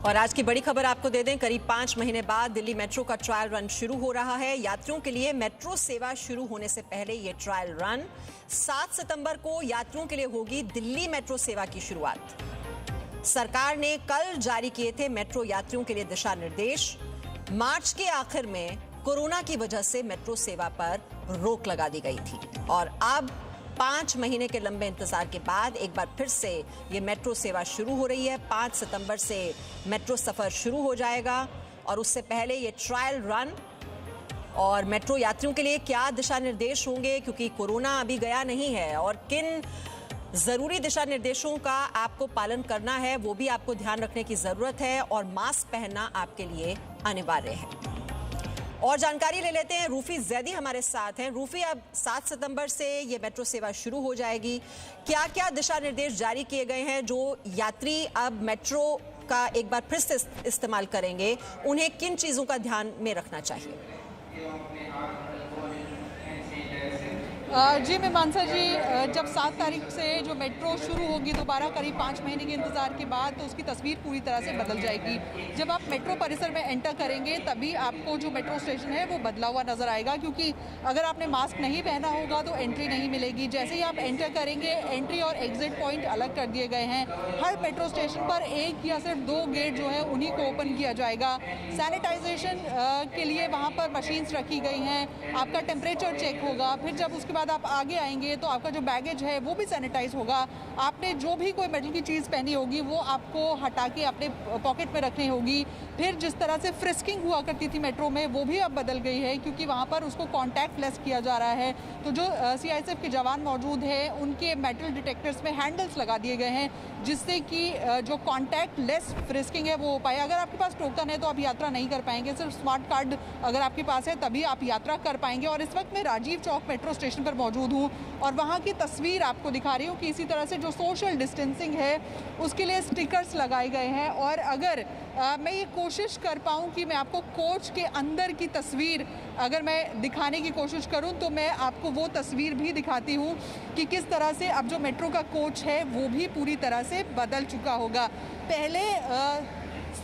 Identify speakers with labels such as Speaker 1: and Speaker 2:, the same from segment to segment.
Speaker 1: और आज की बड़ी खबर आपको दे दें, करीब 5 महीने बाद दिल्ली मेट्रो का ट्रायल रन शुरू हो रहा है। यात्रियों के लिए मेट्रो सेवा शुरू होने से पहले ये ट्रायल रन 7 सितंबर को यात्रियों के लिए होगी दिल्ली मेट्रो सेवा की शुरुआत। सरकार ने कल जारी किए थे मेट्रो यात्रियों के लिए दिशा निर्देश। मार्च के आखिर में कोरोना की वजह से मेट्रो सेवा पर रोक लगा दी गई थी और अब 5 महीने के लंबे इंतजार के बाद एक बार फिर से ये मेट्रो सेवा शुरू हो रही है। 5 सितंबर से मेट्रो सफर शुरू हो जाएगा और उससे पहले ये ट्रायल रन और मेट्रो यात्रियों के लिए क्या दिशा निर्देश होंगे, क्योंकि कोरोना अभी गया नहीं है और किन जरूरी दिशा निर्देशों का आपको पालन करना है वो भी आपको ध्यान रखने की जरूरत है और मास्क पहनना आपके लिए अनिवार्य है। और जानकारी ले लेते हैं, रूफी जैदी हमारे साथ हैं। रूफी, अब 7 सितंबर से ये मेट्रो सेवा शुरू हो जाएगी, क्या क्या दिशा निर्देश जारी किए गए हैं जो यात्री अब मेट्रो का एक बार फिर से इस्तेमाल करेंगे, उन्हें किन चीजों का ध्यान में रखना चाहिए?
Speaker 2: जी मीमांसा जी, जब 7 तारीख से जो मेट्रो शुरू होगी दोबारा करीब 5 महीने के इंतजार के बाद, तो उसकी तस्वीर पूरी तरह से बदल जाएगी। जब आप मेट्रो परिसर में एंटर करेंगे तभी आपको जो मेट्रो स्टेशन है वो बदला हुआ नजर आएगा, क्योंकि अगर आपने मास्क नहीं पहना होगा तो एंट्री नहीं मिलेगी। जैसे ही आप एंटर करेंगे, एंट्री और एग्जिट पॉइंट अलग कर दिए गए हैं। हर मेट्रो स्टेशन पर एक या सिर्फ 2 गेट जो है उन्हीं को ओपन किया जाएगा। सैनिटाइजेशन के लिए वहाँ पर मशीन्स रखी गई हैं, आपका टेम्परेचर चेक होगा। फिर जब उसके बाद आप आगे आएंगे तो आपका जो बैगेज है वो भी सैनिटाइज होगा। आपने जो भी कोई मेटल की चीज़ पहनी होगी वो आपको हटा के अपने पॉकेट में रखनी होगी। फिर जिस तरह से फ्रिस्किंग हुआ करती थी मेट्रो में, वो भी अब बदल गई है, क्योंकि वहाँ पर उसको कॉन्टैक्ट लेस किया जा रहा है। तो जो CISF के जवान मौजूद है उनके मेटल डिटेक्टर्स में हैंडल्स लगा दिए गए हैं, जिससे कि जो कॉन्टैक्ट लेस फ्रिस्किंग है वो हो पाए। अगर आपके पास टोकन है तो आप यात्रा नहीं कर पाएंगे, सिर्फ स्मार्ट कार्ड अगर आपके पास है तभी आप यात्रा कर पाएंगे। और इस वक्त मैं राजीव चौक मेट्रो स्टेशन पर मौजूद हूँ और वहाँ की तस्वीर आपको दिखा रही हूँ कि इसी तरह से जो सोशल डिस्टेंसिंग है उसके लिए स्टिकर्स लगाए गए हैं। और अगर मैं ये कोशिश कर पाऊँ कि मैं आपको कोच के अंदर की तस्वीर अगर मैं दिखाने की कोशिश करूँ तो मैं आपको वो तस्वीर भी दिखाती हूँ कि किस तरह से अब जो मेट्रो का कोच है वो भी पूरी तरह से बदल चुका होगा। पहले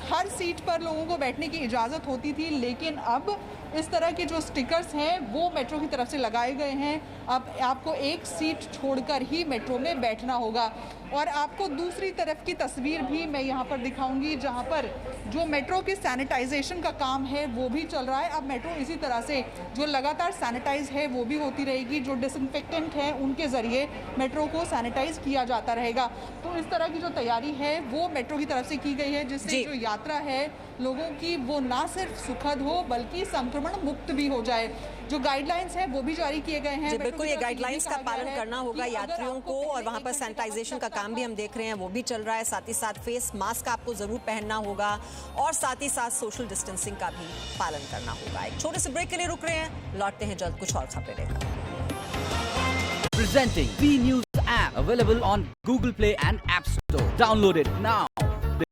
Speaker 2: हर सीट पर लोगों को बैठने की इजाज़त होती थी, लेकिन अब इस तरह के जो स्टिकर्स हैं वो मेट्रो की तरफ से लगाए गए हैं। अब आपको एक सीट छोड़कर ही मेट्रो में बैठना होगा। और आपको दूसरी तरफ की तस्वीर भी मैं यहाँ पर दिखाऊंगी, जहाँ पर जो मेट्रो के सैनिटाइजेशन का काम है वो भी चल रहा है। अब मेट्रो इसी तरह से जो लगातार सैनिटाइज है वो भी होती रहेगी। जो डिसइंफेक्टेंट है उनके ज़रिए मेट्रो को सैनिटाइज किया जाता रहेगा। तो इस तरह की जो तैयारी है वो मेट्रो की तरफ से की गई है, जिससे जो यात्रा है लोगों की वो ना सिर्फ सुखद हो बल्कि संक्रमण मुक्त भी हो जाए। जो गाइडलाइंस है वो भी जारी किए गए हैं।
Speaker 1: बिल्कुल, ये गाइडलाइंस का पालन करना होगा यात्रियों को और वहां पर सैनिटाइजेशन का काम भी हम देख रहे हैं वो भी चल रहा है। साथ ही साथ फेस मास्क आपको जरूर पहनना होगा और साथ ही साथ सोशल डिस्टेंसिंग का भी पालन करना होगा। एक छोटे से ब्रेक के लिए रुक रहे हैं, लौटते हैं जल्द कुछ और खबरें लेकर।
Speaker 3: Presenting B News app available on Google Play and App Store. Download it now.